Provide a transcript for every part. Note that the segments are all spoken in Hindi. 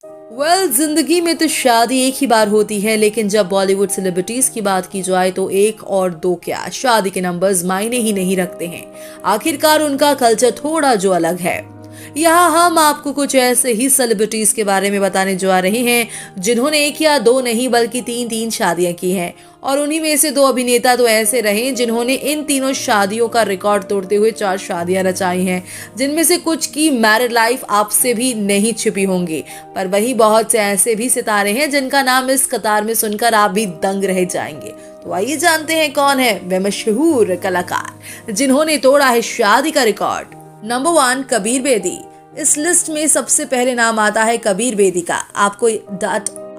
जिंदगी में तो शादी एक ही बार होती है, लेकिन जब बॉलीवुड सेलिब्रिटीज की बात की जाए तो एक और दो क्या, शादी के नंबर्स मायने ही नहीं रखते हैं। आखिरकार उनका कल्चर थोड़ा जो अलग है। यहाँ हम आपको कुछ ऐसे ही सेलिब्रिटीज के बारे में बताने जा रहे हैं जिन्होंने एक या दो नहीं बल्कि तीन तीन शादियां की हैं। और उन्हीं में से दो अभिनेता तो ऐसे रहे जिन्होंने इन तीनों शादियों का रिकॉर्ड तोड़ते हुए चार शादियां रचाई हैं, जिनमें से कुछ की मैरिड लाइफ आपसे भी नहीं छिपी होंगी। पर वही बहुत से ऐसे भी सितारे हैं जिनका नाम इस कतार में सुनकर आप भी दंग रह जाएंगे। तो आइए जानते हैं कौन है वे मशहूर कलाकार जिन्होंने तोड़ा है शादी का रिकॉर्ड। नंबर 1, कबीर बेदी। इस लिस्ट में सबसे पहले नाम आता है कबीर बेदी का।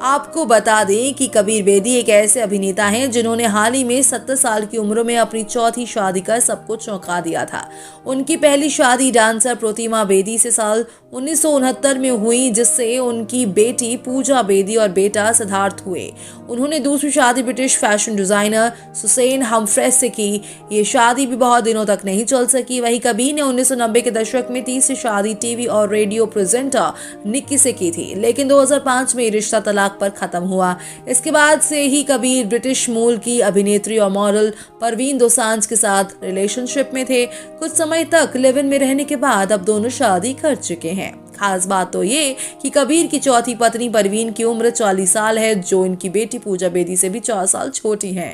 आपको बता दें कि कबीर बेदी एक ऐसे अभिनेता हैं जिन्होंने हाल ही में 70 साल की उम्र में अपनी चौथी शादी कर सबको चौंका दिया था। उनकी पहली शादी डांसर प्रतिमा बेदी से साल 1969 में हुई, जिससे उनकी बेटी पूजा बेदी और बेटा सिद्धार्थ हुए। उन्होंने दूसरी शादी ब्रिटिश फैशन डिजाइनर सुसैन हमफ्रेस से की। ये शादी भी बहुत दिनों तक नहीं चल सकी। वहीं कबीर ने 1990 के दशक में तीसरी शादी टीवी और रेडियो प्रेजेंटर निक्की से की थी, लेकिन 2005 में रिश्ता तलाक पर खत्म हुआ। इसके बाद से ही कबीर ब्रिटिश मूल की अभिनेत्री और मॉडल परवीन दोसांझ के साथ रिलेशनशिप में थे। कुछ समय तक लिव इन में रहने के बाद अब दोनों शादी कर चुके हैं। खास बात तो ये कि कबीर की चौथी पत्नी परवीन की उम्र 40 साल है, जो इनकी बेटी पूजा बेदी से भी 4 साल छोटी है।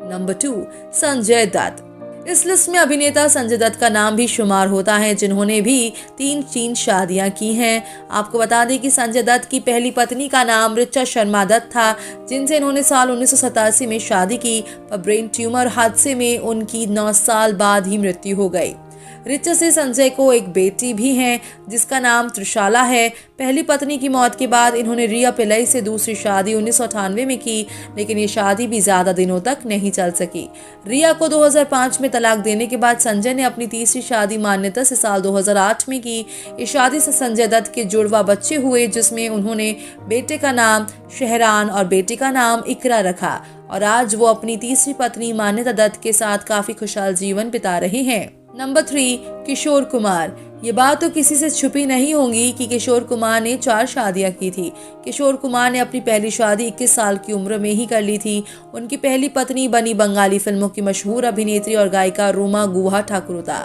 नंबर 2, संजय दत्त। इस लिस्ट में अभिनेता संजय दत्त का नाम भी शुमार होता है, जिन्होंने भी तीन शादियां की हैं। आपको बता दें कि संजय दत्त की पहली पत्नी का नाम ऋचा शर्मा दत्त था, जिनसे इन्होंने साल 1987 में शादी की, पर ब्रेन ट्यूमर हादसे में उनकी 9 साल बाद ही मृत्यु हो गई। ऋचा से संजय को एक बेटी भी है जिसका नाम त्रिशाला है। पहली पत्नी की मौत के बाद इन्होंने रिया पिल्लई से दूसरी शादी 1998 में की, लेकिन ये शादी भी ज्यादा दिनों तक नहीं चल सकी। रिया को 2005 में तलाक देने के बाद संजय ने अपनी तीसरी शादी मान्यता से साल 2008 में की। इस शादी से संजय दत्त के जुड़वा बच्चे हुए, जिसमें उन्होंने बेटे का नाम शहरान और बेटी का नाम इकरा रखा। और आज वो अपनी तीसरी पत्नी मान्यता दत्त के साथ काफी खुशहाल जीवन बिता रहे हैं। नंबर 3, किशोर कुमार। ये बात तो किसी से छुपी नहीं होगी कि किशोर कुमार ने 4 शादियां की थी। किशोर कुमार ने अपनी पहली शादी 21 साल की उम्र में ही कर ली थी। उनकी पहली पत्नी बनी बंगाली फिल्मों की मशहूर अभिनेत्री और गायिका रूमा गुहा ठाकुरुता,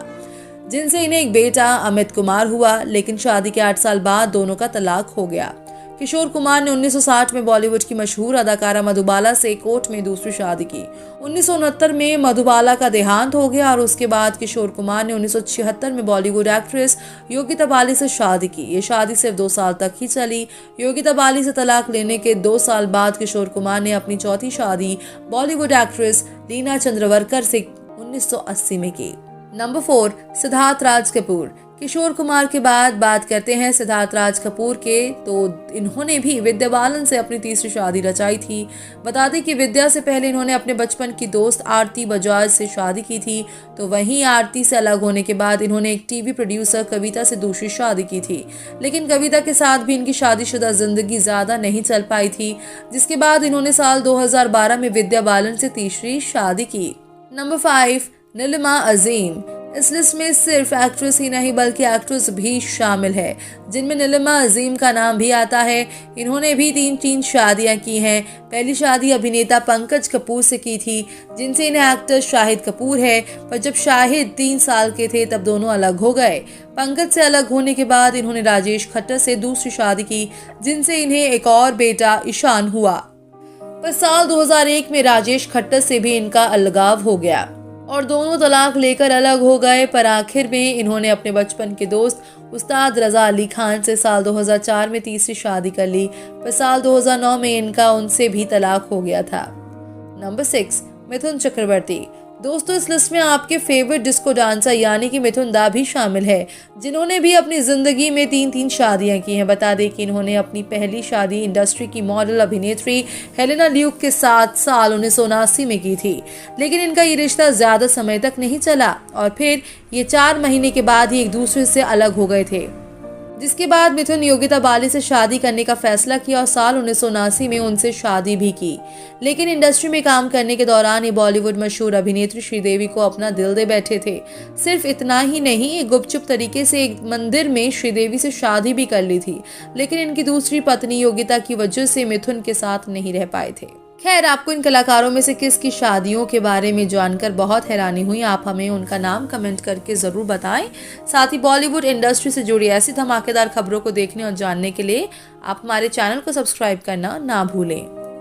जिनसे इन्हें एक बेटा अमित कुमार हुआ, लेकिन शादी के 8 साल बाद दोनों का तलाक हो गया। किशोर कुमार ने 1960 में बॉलीवुड की मशहूर अदाकारा मधुबाला से कोर्ट में दूसरी शादी की। 1969 में मधुबाला का देहांत हो गया और उसके बाद किशोर कुमार ने 1976 में बॉलीवुड एक्ट्रेस योगिता बाली से शादी की। ये शादी सिर्फ 2 साल तक ही चली। योगिता बाली से तलाक लेने के 2 साल बाद किशोर कुमार ने अपनी चौथी शादी बॉलीवुड एक्ट्रेस लीना चंद्रवरकर से 1980 में की। नंबर 4, सिद्धार्थ राज कपूर। किशोर कुमार के बाद बात करते हैं सिद्धार्थ राज कपूर के, तो इन्होंने भी विद्या बालन से अपनी तीसरी शादी रचाई थी। बता दें कि विद्या से पहले इन्होंने अपने बचपन की दोस्त आरती बजाज से शादी की थी। तो वहीं आरती से अलग होने के बाद इन्होंने एक टीवी प्रोड्यूसर कविता से दूसरी शादी की थी, लेकिन कविता के साथ भी इनकी शादीशुदा जिंदगी ज्यादा नहीं चल पाई थी, जिसके बाद इन्होंने साल 2012 में विद्या बालन से तीसरी शादी की। नंबर 5, नीलिमा अजीम। इस लिस्ट में सिर्फ एक्ट्रेस ही नहीं बल्कि एक्ट्रेस भी शामिल है, जिनमें नीलिमा अजीम का नाम भी आता है। इन्होंने भी तीन शादियां की हैं। पहली शादी अभिनेता पंकज कपूर से की थी, जिनसे इन्हें एक्टर शाहिद कपूर है, पर जब शाहिद 3 साल के थे तब दोनों अलग हो गए। पंकज से अलग होने के बाद इन्होंने राजेश खट्टर से दूसरी शादी की, जिनसे इन्हें एक और बेटा ईशान हुआ। पर साल 2001 में राजेश खट्टर से भी इनका अलगाव हो गया और दोनों तलाक लेकर अलग हो गए। पर आखिर में इन्होंने अपने बचपन के दोस्त उस्ताद रजा अली खान से साल 2004 में तीसरी शादी कर ली, पर साल 2009 में इनका उनसे भी तलाक हो गया था। नंबर 6, मिथुन चक्रवर्ती। दोस्तों, इस लिस्ट में आपके फेवरेट डिस्को डांसर यानी कि मिथुन दा भी शामिल है, जिन्होंने भी अपनी जिंदगी में 3 शादियां की हैं। बता दें कि इन्होंने अपनी पहली शादी इंडस्ट्री की मॉडल अभिनेत्री हेलेना ल्यूक के साथ साल 1979 में की थी, लेकिन इनका ये रिश्ता ज्यादा समय तक नहीं चला और फिर ये 4 महीने के बाद ही एक दूसरे से अलग हो गए थे, जिसके बाद मिथुन योगिता बाली से शादी करने का फैसला किया और साल 1979 में उनसे शादी भी की। लेकिन इंडस्ट्री में काम करने के दौरान ये बॉलीवुड मशहूर अभिनेत्री श्रीदेवी को अपना दिल दे बैठे थे। सिर्फ इतना ही नहीं, ये गुपचुप तरीके से एक मंदिर में श्रीदेवी से शादी भी कर ली थी, लेकिन इनकी दूसरी पत्नी योगिता की वजह से मिथुन के साथ नहीं रह पाए थे। खैर, आपको इन कलाकारों में से किसकी शादियों के बारे में जानकर बहुत हैरानी हुई? आप हमें उनका नाम कमेंट करके ज़रूर बताएं। साथ ही बॉलीवुड इंडस्ट्री से जुड़ी ऐसी धमाकेदार खबरों को देखने और जानने के लिए आप हमारे चैनल को सब्सक्राइब करना ना भूलें।